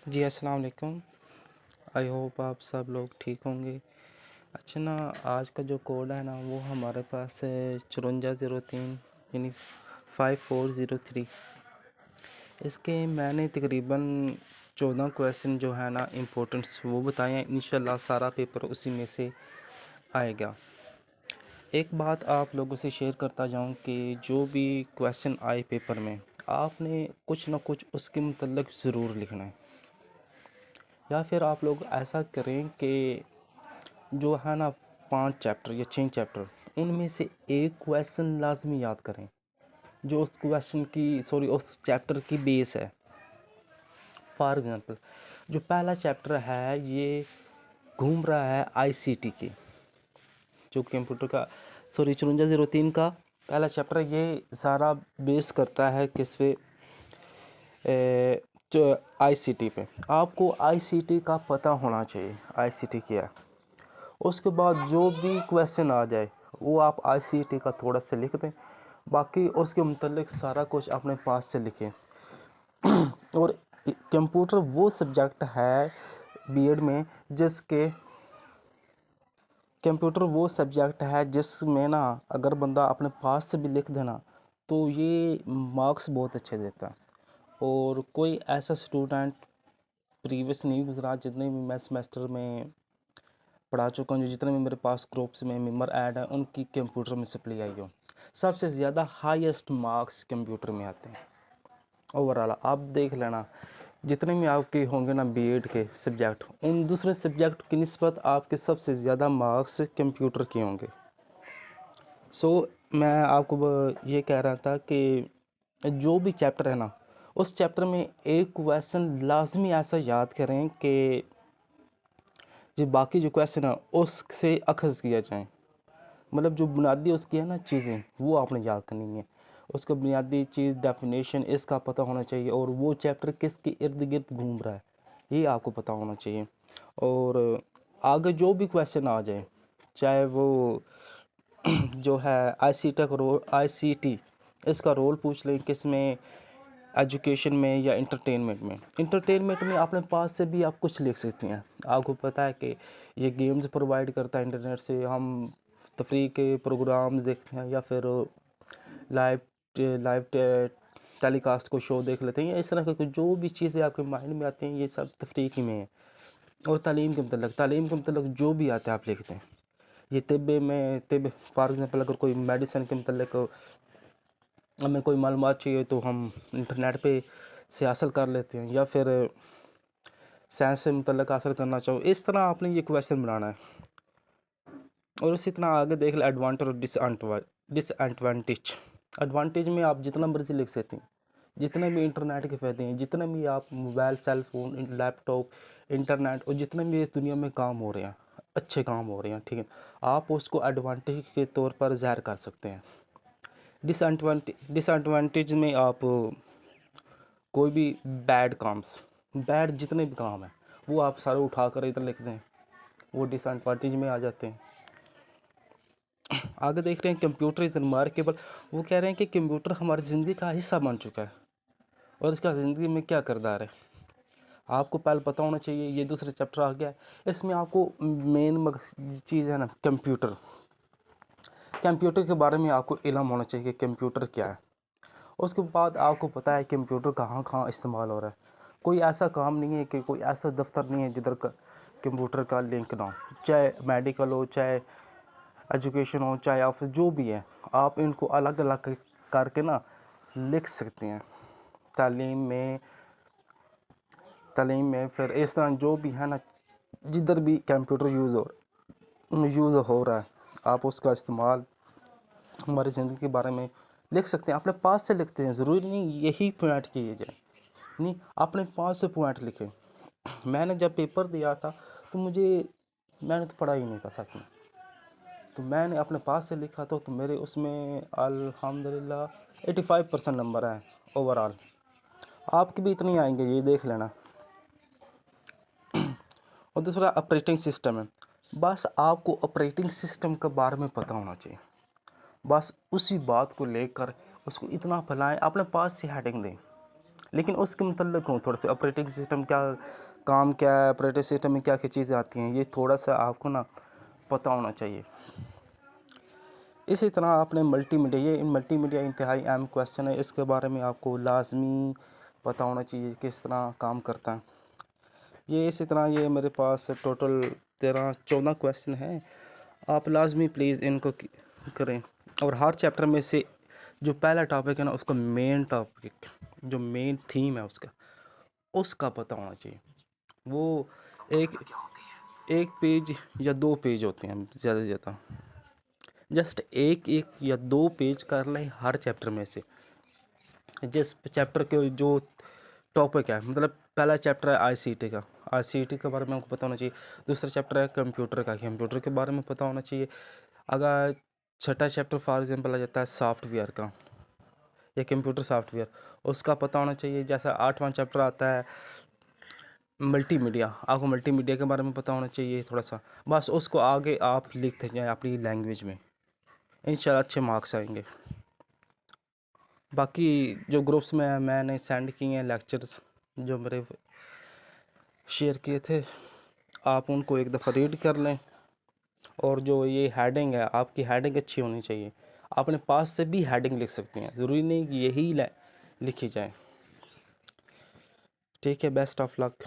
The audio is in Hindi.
जी अस्सलाम वालेकुम। आई होप आप सब लोग ठीक होंगे। अच्छा ना, आज का जो कोड है ना वो हमारे पास है 5403 यानी 5403। इसके मैंने तकरीबन 14 क्वेश्चन जो है ना इम्पोर्टेंट्स वो बताए हैं। इंशाल्लाह सारा पेपर उसी में से आएगा। एक बात आप लोगों से शेयर करता जाऊं कि जो भी क्वेश्चन आए पेपर में आपने कुछ ना कुछ उसके मतलब ज़रूर लिखना है। या फिर आप लोग ऐसा करें कि जो है ना 5 चैप्टर या 6 चैप्टर उनमें से एक क्वेश्चन लाजमी याद करें जो उस क्वेश्चन की उस चैप्टर की बेस है। फॉर एग्ज़ाम्पल जो पहला चैप्टर है ये घूम रहा है आईसीटी के, जो कंप्यूटर का 5403 का पहला चैप्टर ये सारा बेस करता है किस पे, जो आईसीटी पे। आपको आईसीटी का पता होना चाहिए आईसीटी क्या है। उसके बाद जो भी क्वेश्चन आ जाए वो आप आईसीटी का थोड़ा सा लिख दें, बाकी उसके मुतल्लिक सारा कुछ अपने पास से लिखें। और कंप्यूटर वो सब्जेक्ट है बीएड में जिसमें ना अगर बंदा अपने पास से भी लिख देना तो ये मार्क्स बहुत अच्छे देता है। और कोई ऐसा स्टूडेंट प्रीवियस नहीं गुजरा, जितने भी मैं सेमेस्टर में पढ़ा चुका हूँ, जितने भी मेरे पास ग्रुप्स में मेंबर ऐड हैं उनकी कंप्यूटर में सप्ली आई हो। सबसे ज़्यादा हाईएस्ट मार्क्स कंप्यूटर में आते हैं ओवरऑल। आप देख लेना जितने भी आपके होंगे ना बीएड के सब्जेक्ट, उन दूसरे सब्जेक्ट की निस्बत आपके सबसे ज़्यादा मार्क्स कंप्यूटर के होंगे। मैं आपको ये कह रहा था कि जो भी चैप्टर है ना उस चैप्टर में एक क्वेश्चन लाजमी ऐसा याद करें कि जो बाकी जो क्वेश्चन है उससे अखज़ किया जाए। मतलब जो बुनियादी उसकी है ना चीज़ें वो आपने याद करनी है। उसका बुनियादी चीज़ डेफिनेशन इसका पता होना चाहिए और वो चैप्टर किसके इर्द गिर्द घूम रहा है ये आपको पता होना चाहिए। और आगे जो भी क्वेश्चन आ जाए, चाहे वो जो है आईसीटी इसका रोल पूछ लें किस में, एजुकेशन में या इंटरटेनमेंट में अपने पास से भी आप कुछ लिख सकते हैं। आपको पता है कि ये गेम्स प्रोवाइड करता है इंटरनेट से, हम तफरीह के प्रोग्राम्स देखते हैं या फिर लाइव लाइव टेलीकास्ट को शो देख लेते हैं या इस तरह के जो भी चीज़ें आपके माइंड में आती हैं ये सब तफरीह ही में है। और तालीम के मतलब जो भी आता है आप लिखते हैं। ये तिब फॉर एग्ज़ाम्पल अगर कोई मेडिसिन के मतलब हमें कोई मालूमात चाहिए तो हम इंटरनेट पे से हासिल कर लेते हैं, या फिर साइंस से मतलब हासिल करना चाहो। इस तरह आपने ये क्वेश्चन बनाना है। और इसी तरह आगे देख ले एडवांटेज और डिसएडवांटेज। एडवांटेज में आप जितना मर्जी लिख सकते हैं, जितने भी इंटरनेट के फ़ायदे हैं, जितने भी आप mobile, cell phone, laptop, internet और जितने भी इस दुनिया में काम हो रहे हैं, अच्छे काम हो रहे हैं, ठीक है, आप उसको एडवांटेज के तौर पर ज़ाहिर कर सकते हैं। डिसएडवांटेज में आप कोई भी बैड जितने भी काम हैं वो आप सारे उठा कर इधर लिख दें, वो डिसएडवांटेज में आ जाते हैं। आगे देख रहे हैं कंप्यूटर इज़ रिमार्केबल। वो कह रहे हैं कि कंप्यूटर हमारी ज़िंदगी का हिस्सा बन चुका है और इसका ज़िंदगी में क्या किरदार है आपको पहले पता होना चाहिए। ये दूसरा चैप्टर आ गया है, इसमें आपको मेन चीज़ है ना कंप्यूटर के बारे में आपको इल्म होना चाहिए कि कंप्यूटर क्या है। उसके बाद आपको पता है कंप्यूटर कहाँ कहाँ इस्तेमाल हो रहा है। कोई ऐसा काम नहीं है कि कोई ऐसा दफ्तर नहीं है जिधर कंप्यूटर का लिंक ना हो, चाहे मेडिकल हो, चाहे एजुकेशन हो, चाहे ऑफिस, जो भी है आप इनको अलग अलग करके ना लिख सकते हैं। तालीम में फिर इस तरह जो भी है ना जिधर भी कंप्यूटर यूज़ हो रहा है आप उसका इस्तेमाल हमारी ज़िंदगी के बारे में लिख सकते हैं। अपने पास से लिखते हैं, ज़रूरी नहीं यही पॉइंट किए जाए, नहीं अपने पास से पॉइंट लिखें। मैंने जब पेपर दिया था तो मैंने तो पढ़ा ही नहीं था सच में, तो मैंने अपने पास से लिखा था तो मेरे उसमें अल्हम्दुलिल्लाह 85% नंबर आए ओवरऑल। आपके भी इतने ही आएंगे, ये देख लेना। और दूसरा ऑपरेटिंग सिस्टम है। बस आपको ऑपरेटिंग सिस्टम के बारे में पता होना चाहिए, बस उसी बात को लेकर उसको इतना फैलाएं, अपने पास से हेडिंग दें लेकिन उसके मतलब हूँ थोड़ा सा ऑपरेटिंग सिस्टम क्या काम क्या है, ऑपरेटिंग सिस्टम में क्या क्या चीज़ें आती हैं, ये थोड़ा सा आपको ना पता होना चाहिए। इसी तरह आपने मल्टीमीडिया, ये मल्टीमीडिया इंतहाई अहम क्वेश्चन है, इसके बारे में आपको लाजमी पता होना चाहिए किस तरह काम करता है ये। इसी तरह ये मेरे पास टोटल 13-14 क्वेश्चन हैं, आप लाजमी प्लीज़ इनको करें। और हर चैप्टर में से जो पहला टॉपिक है ना, उसका मेन टॉपिक, जो मेन थीम है उसका पता होना चाहिए। वो एक पेज या 2 पेज होते हैं ज़्यादा से ज़्यादा, जस्ट एक या 2 पेज कर लें हर चैप्टर में से। जिस चैप्टर के जो टॉपिक है, मतलब पहला चैप्टर है आईसीटी का, आईसीटी के बारे में आपको पता होना चाहिए। दूसरा चैप्टर है कंप्यूटर का, कंप्यूटर के बारे में पता होना चाहिए। अगर छठा चैप्टर फॉर एग्जांपल आ जाता है सॉफ्टवेयर का या कंप्यूटर सॉफ्टवेयर, उसका पता होना चाहिए। जैसा 8वां चैप्टर आता है मल्टीमीडिया, आपको मल्टीमीडिया के बारे में पता होना चाहिए थोड़ा सा। बस उसको आगे आप लिखते जाएँ अपनी लैंग्वेज में, इंशाल्लाह अच्छे मार्क्स आएंगे। बाकी जो ग्रुप्स में मैंने सेंड किए हैं लेक्चर्स जो मेरे शेयर किए थे, आप उनको एक दफ़ा रीड कर लें। और जो ये हेडिंग है, आपकी हेडिंग अच्छी होनी चाहिए। अपने पास से भी हेडिंग लिख सकते हैं, ज़रूरी नहीं कि यही लिखी जाए। ठीक है, बेस्ट ऑफ लक।